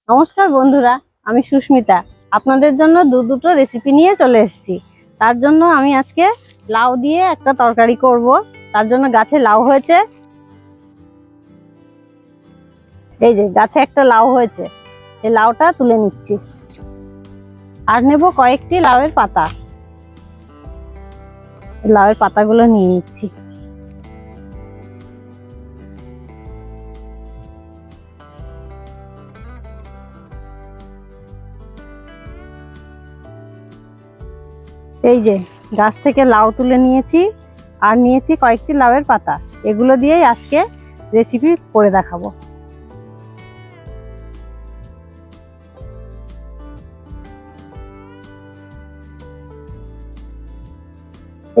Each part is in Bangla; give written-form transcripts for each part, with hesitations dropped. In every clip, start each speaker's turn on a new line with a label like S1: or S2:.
S1: নমস্কার বন্ধুরা, আমি সুস্মিতা আপনাদের জন্য দুটো রেসিপি নিয়ে চলে এসেছি। তার জন্য আমি আজকে লাউ দিয়ে একটা তরকারি করব। তার জন্য গাছে লাউ হয়েছে, এই যে গাছে একটা লাউ হয়েছে, এই লাউটা তুলে নিচ্ছি। আর নেব কয়েকটি লাউয়ের পাতা, লাউয়ের পাতাগুলো নিয়ে নিচ্ছি। এই যে গাছ থেকে লাউ তুলে নিয়েছি, আর নিয়েছি কয়েকটি লাউয়ের পাতা। এগুলো দিয়েই আজকে রেসিপি করে দেখাবো।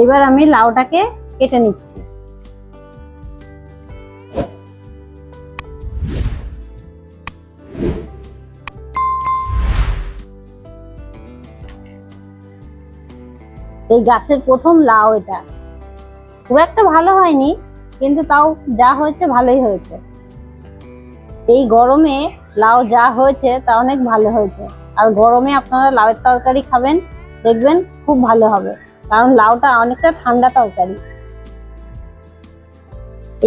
S1: এবার আমি লাউটাকে কেটে নিচ্ছি। এই গাছের প্রথম লাউ, এটা খুব একটা ভালো হয়নি, কিন্তু তাও যা হয়েছে ভালোই হয়েছে। এই গরমে লাউ যা হয়েছে তা অনেক ভালো হয়েছে। আর গরমে আপনারা লাউয়ের তরকারি খাবেন, দেখবেন খুব ভালো হবে, কারণ লাউটা অনেকটা ঠান্ডা তরকারি।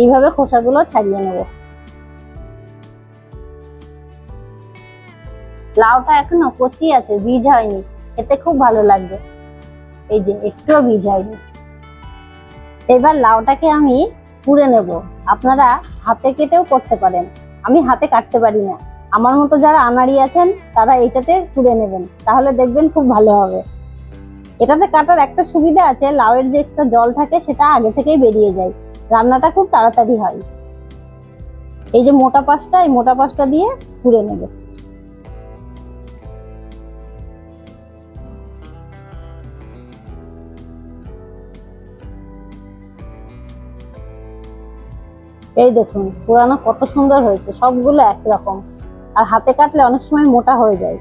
S1: এইভাবে খোসাগুলো ছাড়িয়ে নেব। লাউটা এখনো কচি আছে, বীজ হয়নি, খেতে খুব ভালো লাগবে। এই যে একটুও বীজ হয়নি। এবার লাউটাকে আমি পুড়ে নেব। আপনারা হাতে কেটেও করতে পারেন, আমি হাতে কাটতে পারি না। আমার মতো যারা আনাড়ি আছেন তারা এটাতে পুড়ে নেবেন, তাহলে দেখবেন খুব ভালো হবে। এটাতে কাটার একটা সুবিধা আছে, লাউয়ের যে এক্সট্রা জল থাকে সেটা আগে থেকেই বেরিয়ে যায়, রান্নাটা খুব তাড়াতাড়ি হয়। এই যে মোটা পাশটা, এই মোটা পাশটা দিয়ে পুড়ে নেব। এই দেখুন পুরানো কত সুন্দর হয়েছে, সবগুলো একরকম। আর হাতে কাটলে অনেক সময় মোটা হয়ে যায়।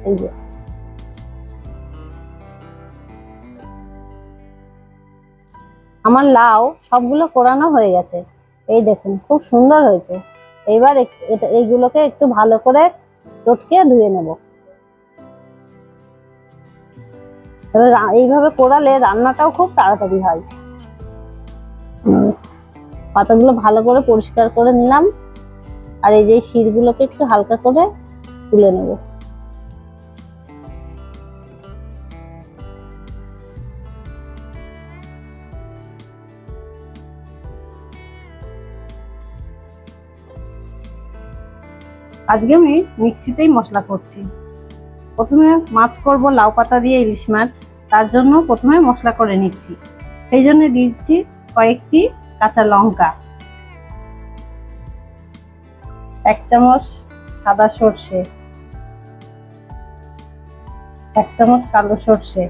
S1: এই যে আমার লাউ সবগুলো কোরানো হয়ে গেছে। এই দেখুন খুব সুন্দর হয়েছে। এইবার এইগুলোকে একটু ভালো করে চটকে ধুয়ে নেব। এইভাবে কোরালে রান্নাটাও খুব তাড়াতাড়ি হয়। পাতাগুলো ভালো করে পরিষ্কার করে নিলাম, আর এই যে শিরগুলোকে একটু হালকা করে তুলে নেব। আজকে আমি মিক্সিতেই মশলা করছি। প্রথমে মাছ করব লাউ পাতা দিয়ে, ইলিশ মাছ। তার জন্য প্রথমে মশলা করে নিচ্ছি। সেই জন্য দিচ্ছি কয়েকটি কাঁচা লঙ্কা, 1 চামচ সাদা সর্ষে, 1 চামচ কালো সর্ষে,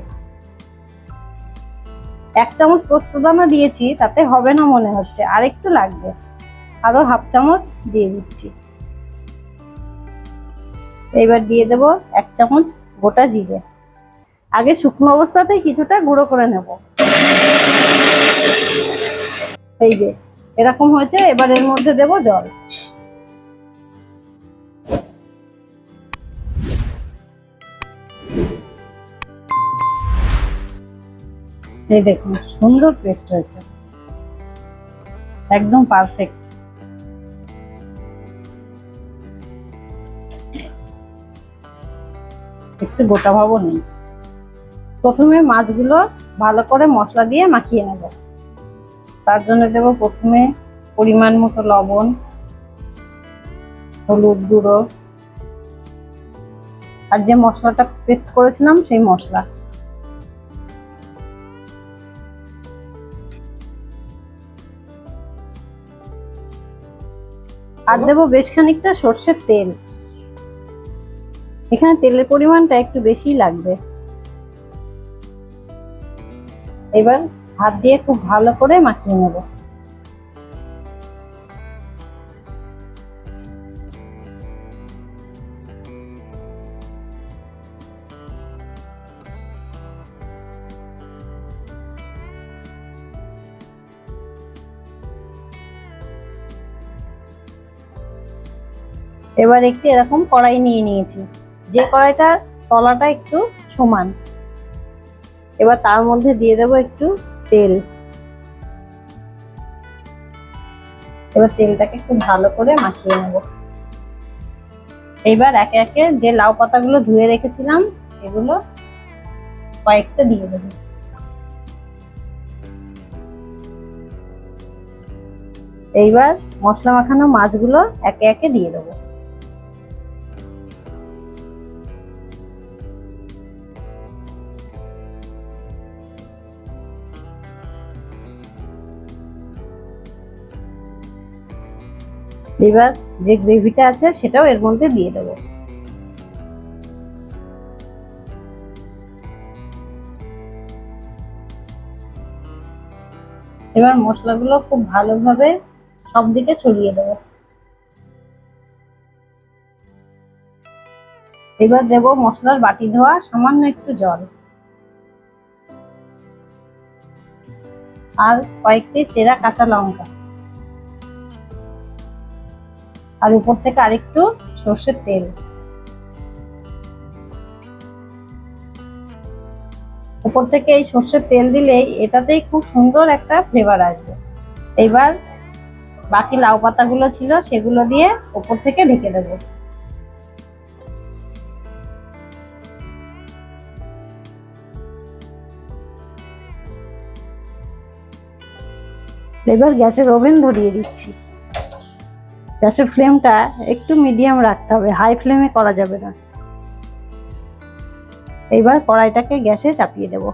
S1: 1 চামচ পোস্তদানা দিয়েছি, তাতে হবে না মনে হচ্ছে, আর একটু লাগবে, আরো 1/2 চামচ দিয়ে দিচ্ছি। এইবার দিয়ে দেব 1 চামচ গোটা জিরে। আগে শুকনো অবস্থাতেই কিছুটা গুঁড়ো করে নেব। এই যে এরকম হয়েছে, এবার এর মধ্যে দেব জল। এই দেখুন সুন্দর পেস্ট হয়েছে, একদম পারফেক্ট। একটু গোটা ভাবও নেই। প্রথমে মাছগুলো ভালো করে মশলা দিয়ে মাখিয়ে নেব। তার জন্য দেব প্রথমে পরিমাণ মতো লবণ, হলুদ গুঁড়ো, আর যে মশলাটা পেস্ট করেছিলাম সেই মশলা। আর দেবো বেশ খানিকটা সর্ষের তেল। এখানে তেলের পরিমাণটা একটু বেশিই লাগবে। এবার হাত দিয়ে খুব ভালো করে মাখিয়ে নেব। এবার একটি এরকম কড়াই নিয়ে নিয়েছি, যে কড়াইটার তলাটা একটু সমান। এবার তার মধ্যে দিয়ে দেবো একটু তেল। এবার তেলটাকে খুব ভালো করে মাখিয়ে নেব। এবার একে একে যে লাউ পাতাগুলো ধুয়ে রেখেছিলাম এগুলো কয়েকটা দিয়ে দেবো। এইবার মশলা মাখানো মাছগুলো একে একে দিয়ে দেবো। এবার যে গ্রেভিটা আছে সেটাও এর মধ্যে দিয়ে দেবো। এবার মশলাগুলো খুব ভালোভাবে সব দিকে ছড়িয়ে দেবো। এবার দেব মশলার বাটি ধোয়া সামান্য একটু জল আর কয়েকটি চেরা কাঁচা লঙ্কা, আর উপর থেকে আরেকটু সর্ষের তেল। উপর থেকে এই সর্ষের তেল দিলেই এটাতেই খুব সুন্দর একটা ফ্লেভার আসবে। এবার বাকি লাউ পাতাগুলো ছিল সেগুলো দিয়ে উপর থেকে ঢেকে দেবো। এবার গ্যাসের ওভেন ধরিয়ে দিচ্ছি। গ্যাসের ফ্লেমটা একটু মিডিয়াম রাখতে হবে, হাই ফ্লেমে করা যাবে না। এইবার কড়াইটাকে গ্যাসে চাপিয়ে দেব।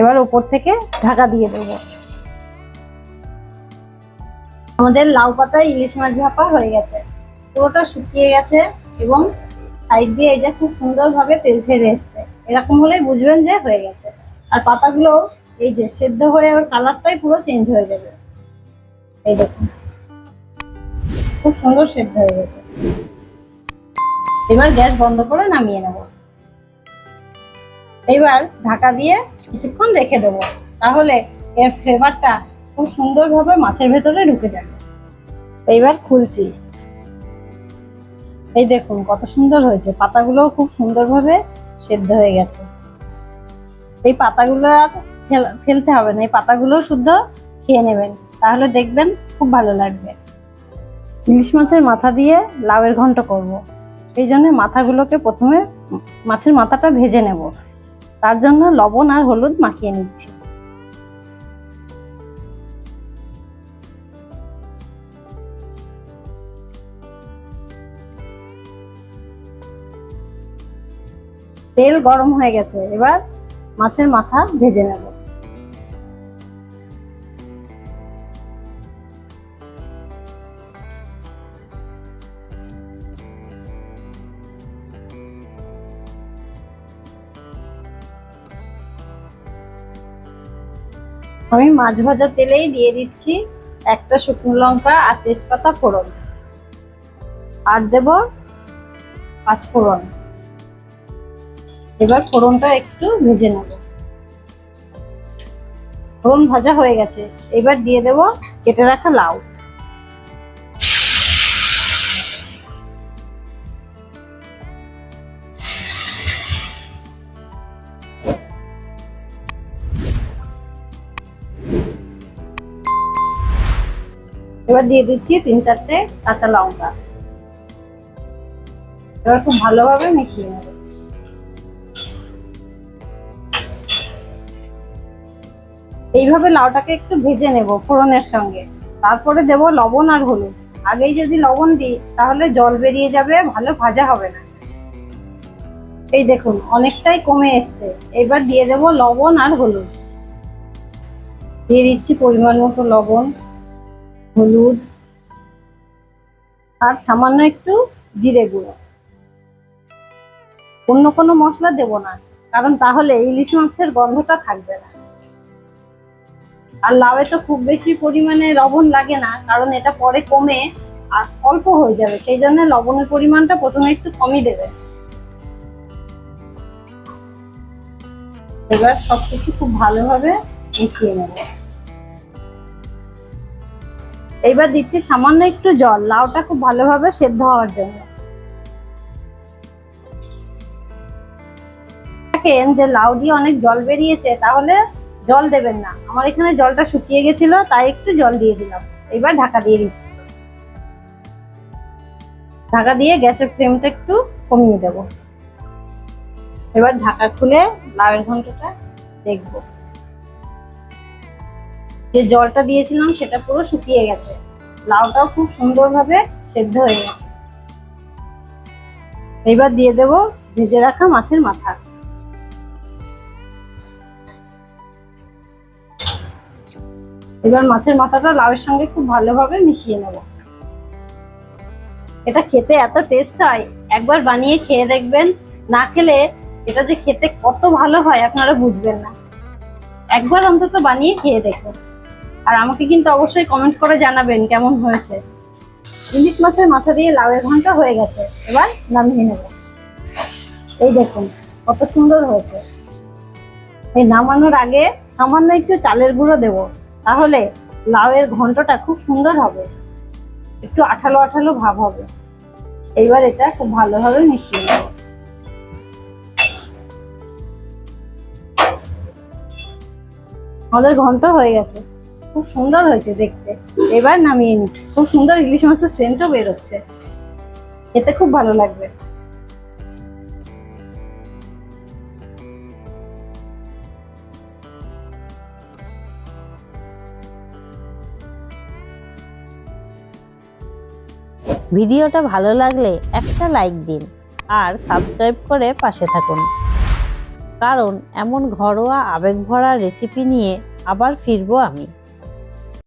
S1: এবার উপর থেকে ঢাকা দিয়ে দেব। আমাদের লাউ পাতায় ইলিশ মাছ ভাপা হয়ে গেছে, পুরোটা শুকিয়ে গেছে এবং সাইড দিয়ে এই যে খুব সুন্দরভাবে তেল ছেড়ে এসছে। এরকম হলেই বুঝবেন যে হয়ে গেছে। আর পাতাগুলো এই যে সেদ্ধ হয়ে ওর কালারটাই পুরো চেঞ্জ হয়ে যাবে। এই দেখুন খুব সুন্দর সেদ্ধ হয়ে গেছে। এবার গ্যাস বন্ধ করে নামিয়ে নেব। এবার ঢাকা দিয়ে কিছুক্ষণ রেখে দেবো, তাহলে এর ফ্লেভারটা খুব সুন্দরভাবে মাছের ভেতরে ঢুকে যাবে। এইবার খুলছি, এই দেখুন কত সুন্দর হয়েছে। পাতাগুলোও খুব সুন্দরভাবে সেদ্ধ হয়ে গেছে। এই পাতাগুলো আর ফেলতে হবে না, এই পাতাগুলো শুদ্ধ খেয়ে নেবেন, তাহলে দেখবেন খুব ভালো লাগবে। ইলিশ মাছের মাথা দিয়ে লাউয়ের ঘন্ট করব, সেই জন্য মাথাগুলোকে প্রথমে মাছের মাথাটা ভেজে নেব। তার জন্য লবণ আর হলুদ মাখিয়ে নিচ্ছি। তেল গরম হয়ে গেছে, এবার মাছের মাথা ভেজে নেব। আমি মাছ ভাজা তেলেই দিয়ে দিচ্ছি একটা শুকনো লঙ্কা আর তেজপাতা ফোড়ন, আর দেব 5 ফোড়ন। এবার ফোড়নটা একটু ভেজে নেব। ফোড়ন ভাজা হয়ে গেছে, এবার দিয়ে দেব কেটে রাখা লাউ। এবার দিয়ে দিচ্ছি 3-4টে কাঁচা লঙ্কা। এবার খুব ভালোভাবে মিশিয়ে নেব। এইভাবে লাউটাকে একটু ভেজে নেব ফোড়নের সঙ্গে, তারপরে দেব লবণ আর হলুদ। আগেই যদি লবণ দিই তাহলে জল বেরিয়ে যাবে, ভালো ভাজা হবে না। এই দেখুন অনেকটাই কমে এসছে। এবার দিয়ে দেব লবণ আর হলুদ। দিয়ে দিচ্ছি পরিমাণ মতো লবণ, হলুদ আর সামান্য একটু জিরে গুঁড়ো। অন্য কোনো মশলা দেব না, কারণ তাহলে ইলিশ মাছের গন্ধটা থাকবে না। আর লাউয়ে তো খুব বেশি পরিমাণে লবণ লাগে না, কারণ এটা পরে কমে আর অল্প হয়ে যাবে, সেই জন্য লবণের পরিমাণটা প্রথমে একটু কমই দেবে। এবার সবকিছু খুব ভালোভাবে মিশিয়ে নেব। এইবার দিচ্ছি সামান্য একটু জল, লাউটা খুব ভালোভাবে সেদ্ধ হওয়ার জন্য। দেখেন যে লাউ দিয়ে অনেক জল বেরিয়েছে, তাহলে জল দেবেন না। আমার এখানে জলটা শুকিয়ে গেছিল, তাই একটু জল দিয়ে দিলাম। এবার ঢাকা দিয়ে দিচ্ছি। ঢাকা দিয়ে গ্যাসের ফ্লেমটা একটু কমিয়ে দেব। এবার ঢাকা খুলে লাউয়ের ঘন্টটা দেখবো। যে জলটা দিয়েছিলাম সেটা পুরো শুকিয়ে গেছে, লাউটাও খুব সুন্দরভাবে সেদ্ধ হয়ে গেছে। এবার দিয়ে দেব ভেজে রাখা মাছের মাথা। এবার মাছের মাথাটা লাউয়ের সঙ্গে খুব ভালোভাবে মিশিয়ে নেব। এটা খেতে এত টেস্ট হয়, একবার বানিয়ে খেয়ে দেখবেন। না খেলে এটা যে খেতে কত ভালো হয় আপনারা বুঝবেন না। একবার অন্তত বানিয়ে খেয়ে দেখবেন, আর আমাকে কিন্তু অবশ্যই কমেন্ট করে জানাবেন কেমন হয়েছে। ইলিশ মাছের মাথা দিয়ে লাউয়ের ঘন্ট হয়ে গেছে, এবার নামিয়ে নেব। এই দেখুন কত সুন্দর হয়েছে। এই নামানোর আগে সামান্য একটু চালের গুঁড়ো দেব, তাহলে লাউয়ের ঘন্টটা খুব সুন্দর হবে, একটু আঠালো আঠালো ভাব হবে। এইবার এটা খুব ভালোভাবে মিশিয়ে নেব। আমাদের ঘন্ট হয়ে গেছে, খুব সুন্দর হয়েছে দেখতে। এবার নামিয়ে নিচ্ছি। খুব সুন্দর ইলিশ মাছের সেন্টও বেরোচ্ছে, খেতে খুব ভালো লাগবে।
S2: ভিডিওটা ভালো লাগলে একটা লাইক দিন আর সাবস্ক্রাইব করে পাশে থাকুন, কারণ এমন ঘরোয়া আবেগভরা রেসিপি নিয়ে আবার ফিরবো আমি।